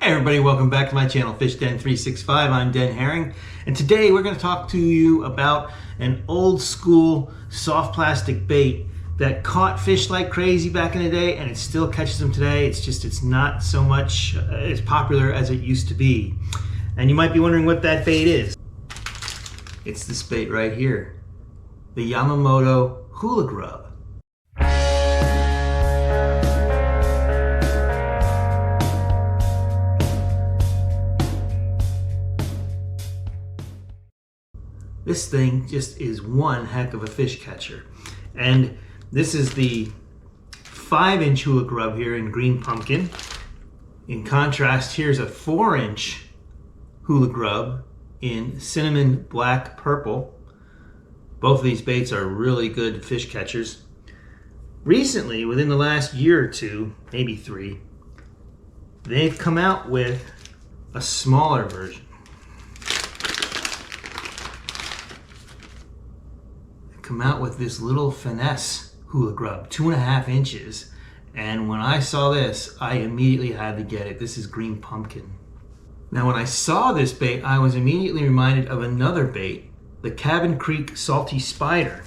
Hey everybody, welcome back to my channel, Fish Den 365. I'm Den Haring, and today we're going to talk to you about an old school soft plastic bait that caught fish like crazy back in the day, and it still catches them today. It's not so much as popular as it used to be. And you might be wondering what that bait is. It's this bait right here, the Yamamoto hula grub. This thing just is one heck of a fish catcher. And this is the 5-inch hula grub here in green pumpkin. In contrast, here's a 4-inch hula grub in cinnamon black purple. Both of these baits are really good fish catchers. Recently, within the last year or two, maybe 3, they've come out with a smaller version. Come out with this little finesse hula grub, 2.5 inches. And when I saw this, I immediately had to get it. This is green pumpkin. Now when I saw this bait, I was immediately reminded of another bait, the Cabin Creek Salty Spider,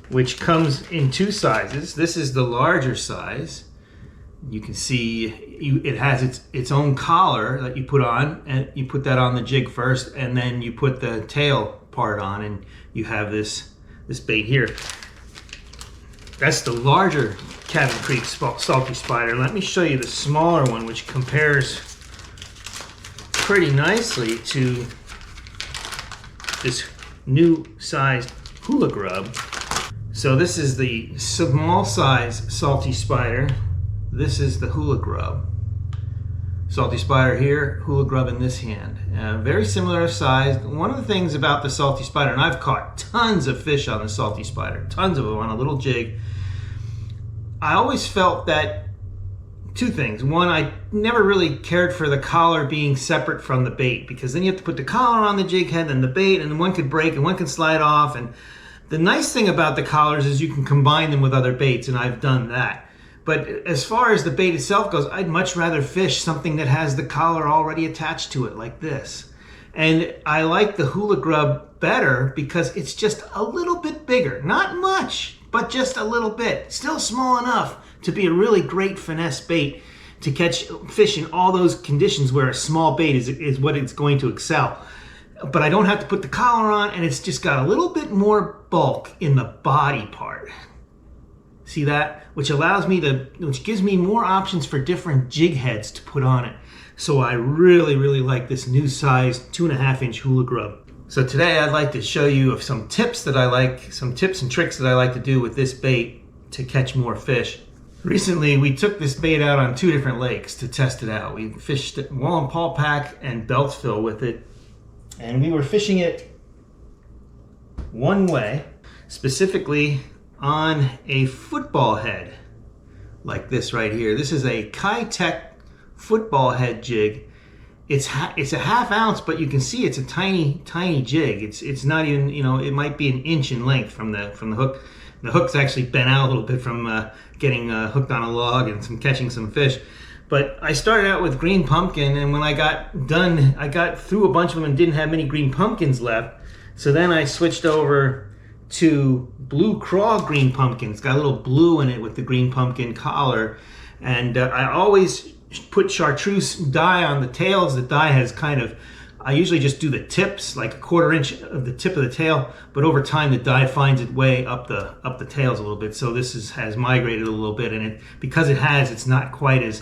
which comes in 2 sizes. This is the larger size. You can see it has its own collar that you put on, and you put that on the jig first, and then you put the tail part on, and you have this bait here. That's the larger Cabin Creek Salty Spider. Let me show you the smaller one, which compares pretty nicely to this new sized hula grub. So this is the small size Salty Spider. This is the hula grub. Salty Spider here, hula grub in this hand. Very similar size. One of the things about the Salty Spider, and I've caught tons of fish on the Salty Spider, tons of them on a little jig. I always felt that 2 things. One, I never really cared for the collar being separate from the bait, because then you have to put the collar on the jig head and the bait, and one could break and one could slide off. And the nice thing about the collars is you can combine them with other baits, and I've done that. But as far as the bait itself goes, I'd much rather fish something that has the collar already attached to it, like this. And I like the hula grub better because it's just a little bit bigger. Not much, but just a little bit. Still small enough to be a really great finesse bait to catch fish in all those conditions where a small bait is what it's going to excel. But I don't have to put the collar on, and it's just got a little bit more bulk in the body part. See that? Which gives me more options for different jig heads to put on it. So I really, really like this new size 2.5-inch hula grub. So today I'd like to show you of some tips that I like, some tips and tricks that I like to do with this bait to catch more fish. Recently we took this bait out on 2 different lakes to test it out. We fished Wallenpaupack and Beltsville with it, and we were fishing it one way, specifically on a football head like this right here. This is a Kitech football head jig. It's a 1/2 ounce, but you can see it's a tiny jig. It's not even, it might be 1 inch in length from the hook. The hook's actually bent out a little bit from getting hooked on a log and catching some fish. But I started out with green pumpkin, and when I got done, I got through a bunch of them and didn't have many green pumpkins left. So then I switched over to blue craw green pumpkin. It's got a little blue in it with the green pumpkin collar. And I always put chartreuse dye on the tails. The dye has I usually just do the tips, like 1/4 inch of the tip of the tail, but over time the dye finds its way up the tails a little bit. So this has migrated a little bit, and because it's not quite as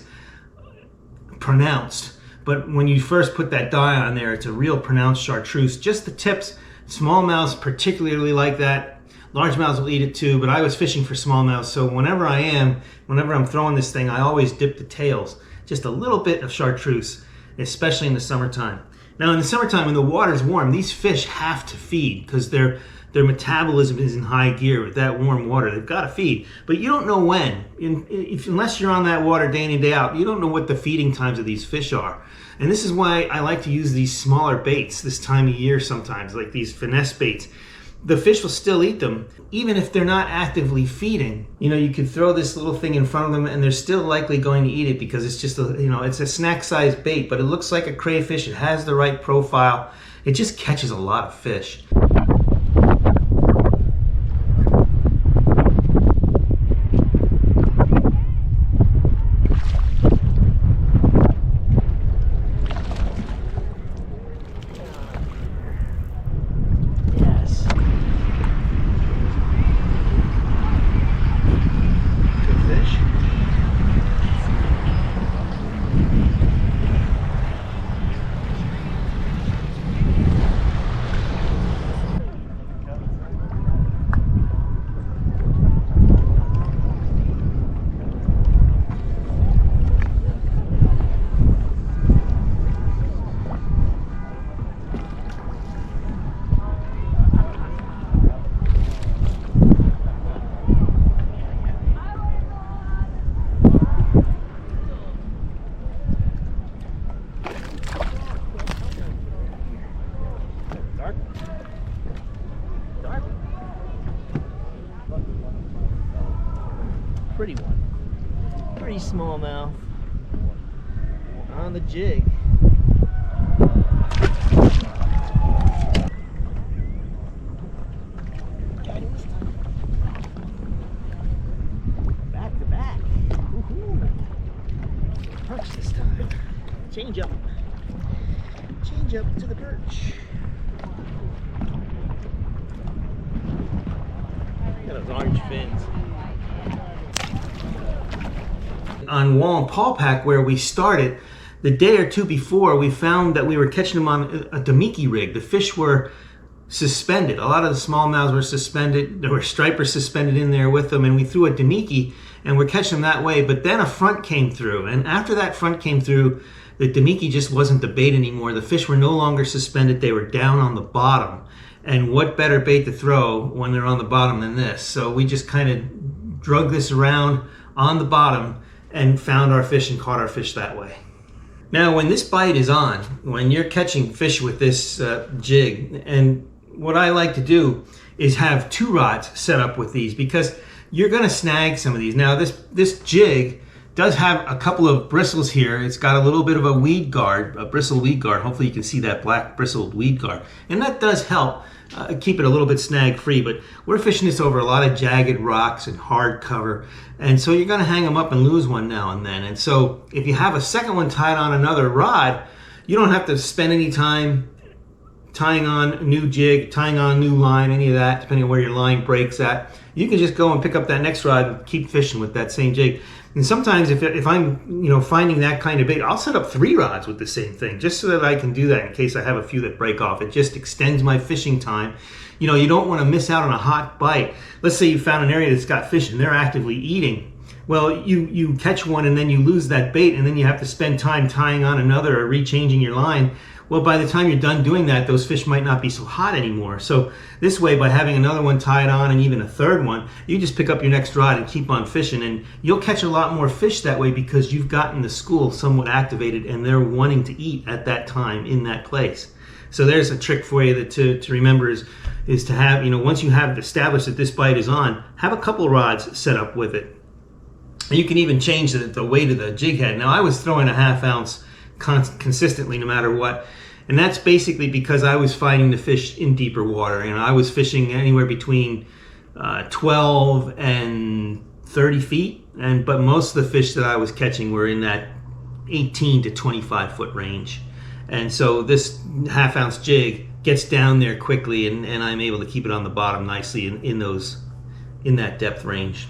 pronounced. But when you first put that dye on there, it's a real pronounced chartreuse. Just the tips. Smallmouths particularly like that. Largemouths will eat it too, but I was fishing for smallmouths, so whenever I'm throwing this thing, I always dip the tails. Just a little bit of chartreuse, especially in the summertime. Now in the summertime, when the water's warm, these fish have to feed because their metabolism is in high gear with that warm water. They've got to feed, but you don't know when. Unless you're on that water day in and day out, you don't know what the feeding times of these fish are. And this is why I like to use these smaller baits this time of year sometimes, like these finesse baits. the fish will still eat them, even if they're not actively feeding. You know, you could throw this little thing in front of them and they're still likely going to eat it because it's just a, you know, it's a snack-sized bait, but it looks like a crayfish. It has the right profile. It just catches a lot of fish. Pretty one. Pretty smallmouth on the jig. Back to back. Woohoo. Perch this time. Change up. Change up to the perch. Got those orange fins. On Wallenpaupack, where we started, the day or two before, we found that we were catching them on a Damiki rig. The fish were suspended. A lot of the smallmouths were suspended. There were stripers suspended in there with them, and we threw a Damiki, and we're catching them that way. But then a front came through, and after that front came through, the Damiki just wasn't the bait anymore. The fish were no longer suspended. They were down on the bottom. And what better bait to throw when they're on the bottom than this? So we just kind of drug this around on the bottom and found our fish and caught our fish that way. Now, when this bite is on, when you're catching fish with this jig, and what I like to do is have 2 rods set up with these because you're going to snag some of these. Now, this jig does have a couple of bristles here. It's got a little bit of a weed guard, a bristle weed guard. Hopefully you can see that black bristled weed guard. And that does help keep it a little bit snag free, but we're fishing this over a lot of jagged rocks and hard cover. And so you're gonna hang them up and lose one now and then. And so if you have a second one tied on another rod, you don't have to spend any time tying on a new jig, tying on a new line, any of that, depending on where your line breaks at. You can just go and pick up that next rod and keep fishing with that same jig. And sometimes if I'm finding that kind of bait, I'll set up 3 rods with the same thing just so that I can do that in case I have a few that break off. It just extends my fishing time. You know, you don't want to miss out on a hot bite. Let's say you found an area that's got fish and they're actively eating. Well, you catch one and then you lose that bait and then you have to spend time tying on another or rechanging your line. Well, by the time you're done doing that, those fish might not be so hot anymore. So this way, by having another one tied on and even a third one, you just pick up your next rod and keep on fishing, and you'll catch a lot more fish that way because you've gotten the school somewhat activated and they're wanting to eat at that time in that place. So there's a trick for you that to remember is to have, once you have established that this bite is on, have a couple rods set up with it. And you can even change the weight of the jig head. Now, I was throwing a 1/2 ounce consistently no matter what, and that's basically because I was finding the fish in deeper water. I was fishing anywhere between 12 and 30 feet, but most of the fish that I was catching were in that 18 to 25 foot range. And so this 1/2 ounce jig gets down there quickly, and I'm able to keep it on the bottom nicely in that depth range.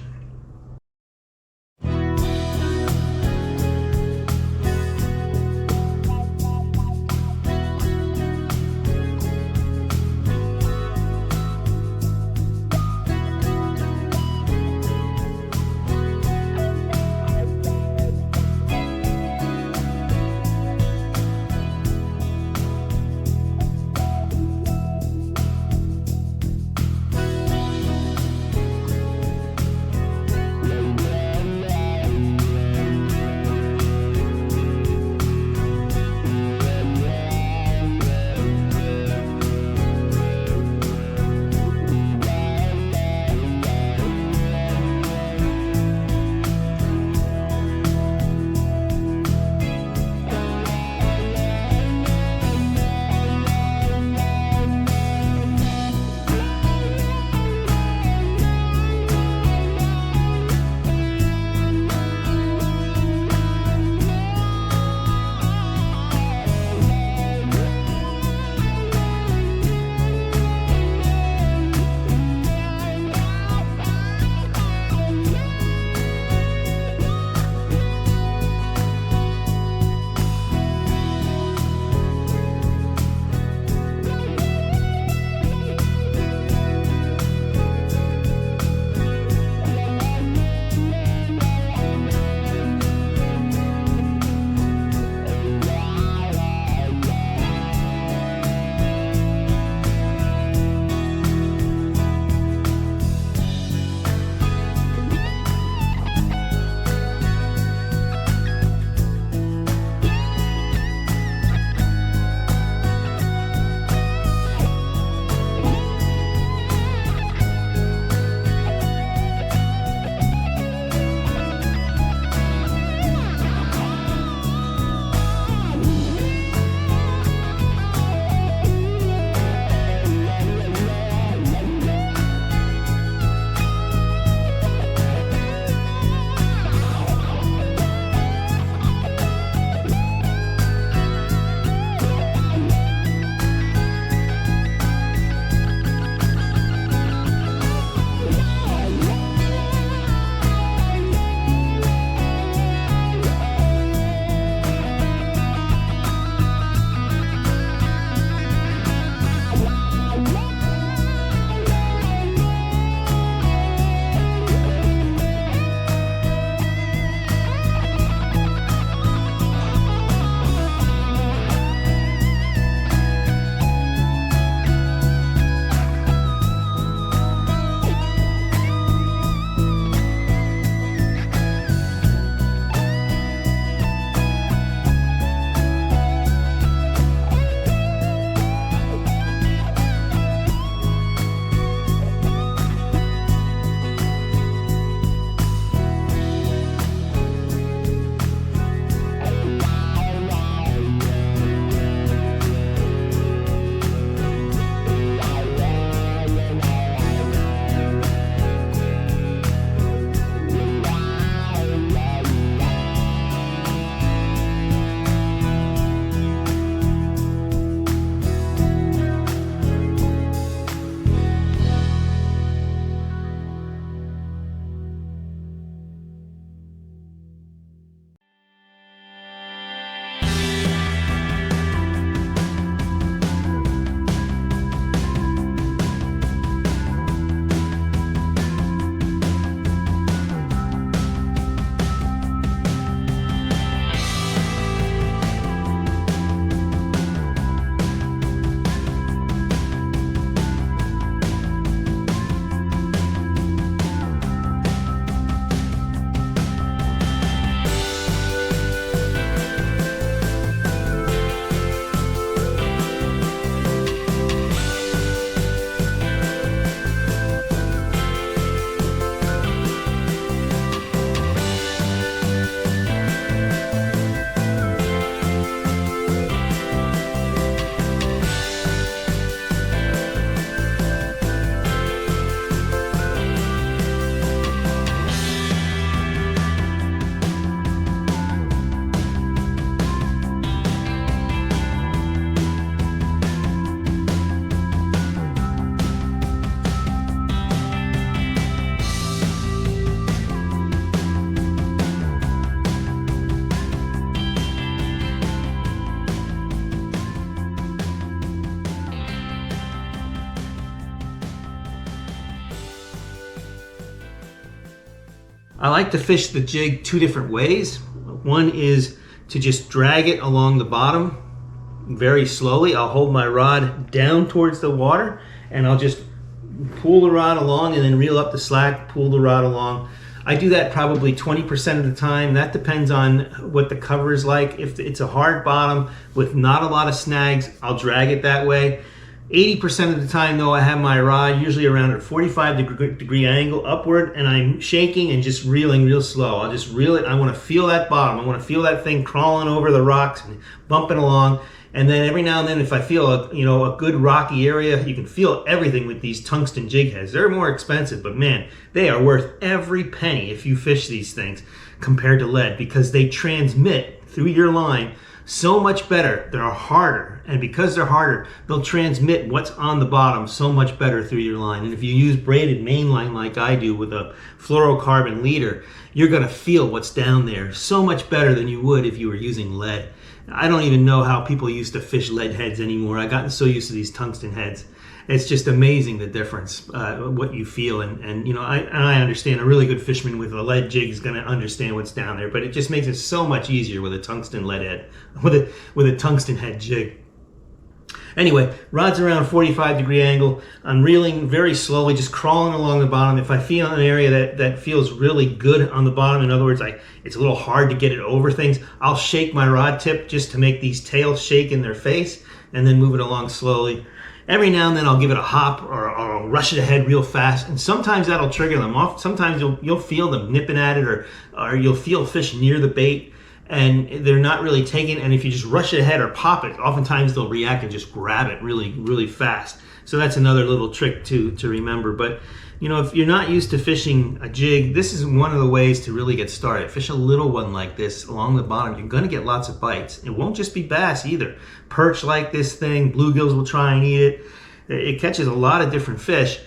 I like to fish the jig two different ways. One is to just drag it along the bottom very slowly. I'll hold my rod down towards the water and I'll just pull the rod along and then reel up the slack, pull the rod along. I do that probably 20% of the time. That depends on what the cover is like. If it's a hard bottom with not a lot of snags, I'll drag it that way. 80% of the time though, I have my rod usually around a 45-degree angle upward, and I'm shaking and just reeling real slow. I'll just reel it. I want to feel that bottom. I want to feel that thing crawling over the rocks and bumping along. And then every now and then, if I feel a good rocky area, you can feel everything with these tungsten jig heads. They're more expensive, but man, they are worth every penny if you fish these things compared to lead, because they transmit through your line so much better. They're harder, and because they're harder, they'll transmit what's on the bottom so much better through your line. And if you use braided mainline like I do with a fluorocarbon leader, you're going to feel what's down there so much better than you would if you were using lead. I don't even know how people used to fish lead heads anymore. I've gotten so used to these tungsten heads. It's just amazing the difference, what you feel. And you know, I understand a really good fisherman with a lead jig is going to understand what's down there, but it just makes it so much easier with a tungsten lead head, with a tungsten head jig. Anyway, rod's around 45-degree angle. I'm reeling very slowly, just crawling along the bottom. If I feel an area that feels really good on the bottom, in other words, it's a little hard to get it over things, I'll shake my rod tip just to make these tails shake in their face, and then move it along slowly. Every now and then I'll give it a hop, or I'll rush it ahead real fast, and sometimes that'll trigger them off. Sometimes you'll feel them nipping at it, or you'll feel fish near the bait, and they're not really taking, and if you just rush it ahead or pop it, oftentimes they'll react and just grab it really, really fast. So that's another little trick to remember. But you know, if you're not used to fishing a jig, this is one of the ways to really get started. Fish a little one like this along the bottom. You're going to get lots of bites. It won't just be bass either. Perch like this thing, bluegills will try and eat it. It catches a lot of different fish,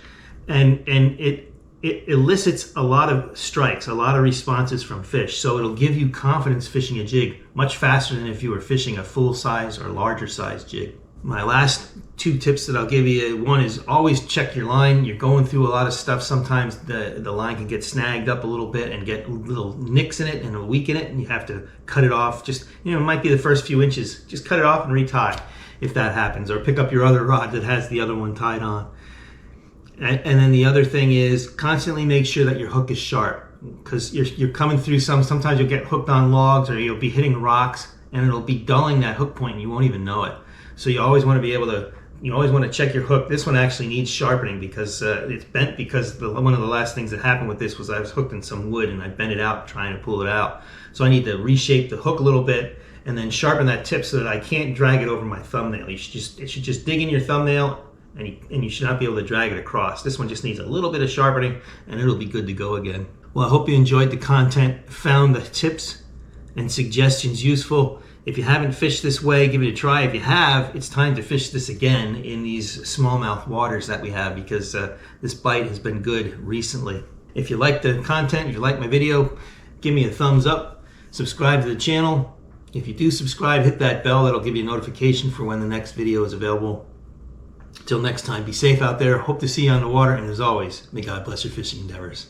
and it elicits a lot of strikes, a lot of responses from fish. So it'll give you confidence fishing a jig much faster than if you were fishing a full size or larger size jig. My last two tips that I'll give you, one is always check your line. You're going through a lot of stuff. Sometimes the line can get snagged up a little bit and get little nicks in it and it'll weaken it, and you have to cut it off. Just, you know, it might be the first few inches. Just cut it off and retie if that happens, or pick up your other rod that has the other one tied on. And then the other thing is constantly make sure that your hook is sharp, because you're coming through sometimes you'll get hooked on logs, or you'll be hitting rocks and it'll be dulling that hook point and you won't even know it. So you always want to be able to, you always want to check your hook. This one actually needs sharpening because it's bent, because one of the last things that happened with this was I was hooked in some wood and I bent it out trying to pull it out. So I need to reshape the hook a little bit and then sharpen that tip so that I can't drag it over my thumbnail. It should just dig in your thumbnail, and you should not be able to drag it across. This one just needs a little bit of sharpening and it'll be good to go again. Well, I hope you enjoyed the content, found the tips and suggestions useful. If you haven't fished this way, give it a try. If you have, it's time to fish this again in these smallmouth waters that we have, because this bite has been good recently. If you like the content, if you like my video, give me a thumbs up, subscribe to the channel. If you do subscribe, hit that bell. That'll give you a notification for when the next video is available. Till next time, be safe out there. Hope to see you on the water. And as always, may God bless your fishing endeavors.